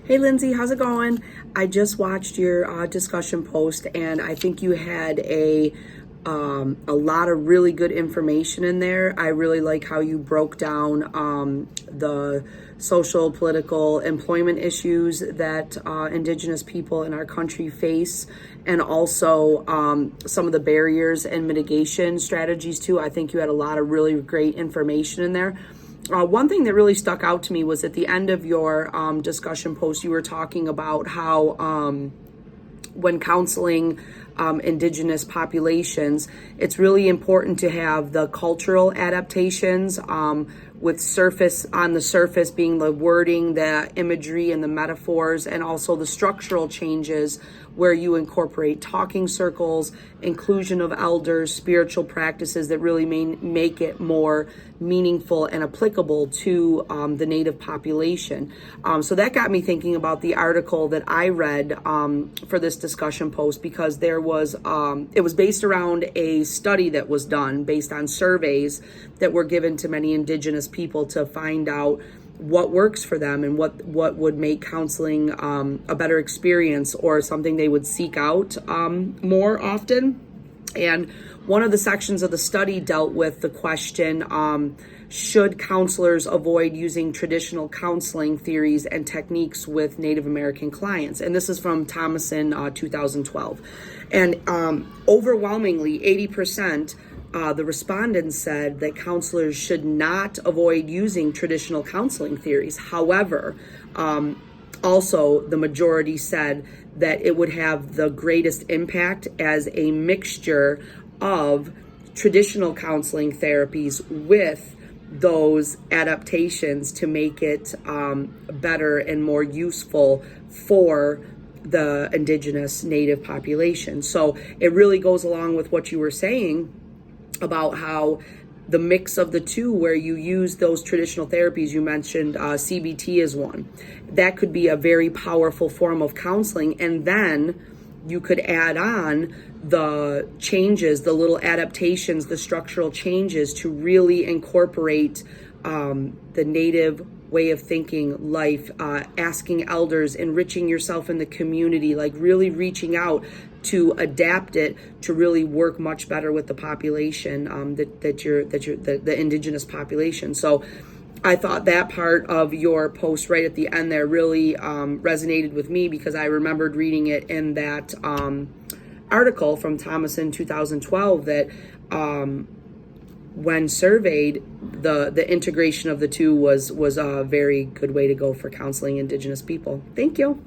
Hey Lindsay, how's it going? I just watched your discussion post, and I think you had a lot of really good information in there. I really like how you broke down the social, political, employment issues that Indigenous people in our country face, and also some of the barriers and mitigation strategies too. I think you had a lot of really great information in there. One thing that really stuck out to me was at the end of your discussion post, you were talking about how when counseling Indigenous populations, it's really important to have the cultural adaptations with on the surface being the wording, the imagery, and the metaphors, and also the structural changes where you incorporate talking circles, inclusion of elders, spiritual practices that really make it more meaningful and applicable to the Native population. So that got me thinking about the article that I read for this discussion post, because it was based around a study that was done based on surveys that were given to many Indigenous people to find out what works for them and what would make counseling a better experience or something they would seek out more often. And one of the sections of the study dealt with the question, should counselors avoid using traditional counseling theories and techniques with Native American clients? And this is from Thomason 2012. And overwhelmingly, 80%, the respondents said that counselors should not avoid using traditional counseling theories. However, also the majority said that it would have the greatest impact as a mixture of traditional counseling therapies with those adaptations to make it better and more useful for the Indigenous Native population. So it really goes along with what you were saying about how the mix of the two, where you use those traditional therapies, you mentioned CBT is one. That could be a very powerful form of counseling. And then you could add on the changes, the little adaptations, the structural changes to really incorporate the Native way of thinking, life, asking elders, enriching yourself in the community, like really reaching out to adapt it to really work much better with the population, the Indigenous population. So I thought that part of your post right at the end there really resonated with me, because I remembered reading it in that article from Thomason 2012 that when surveyed, the integration of the two was a very good way to go for counseling Indigenous people. Thank you.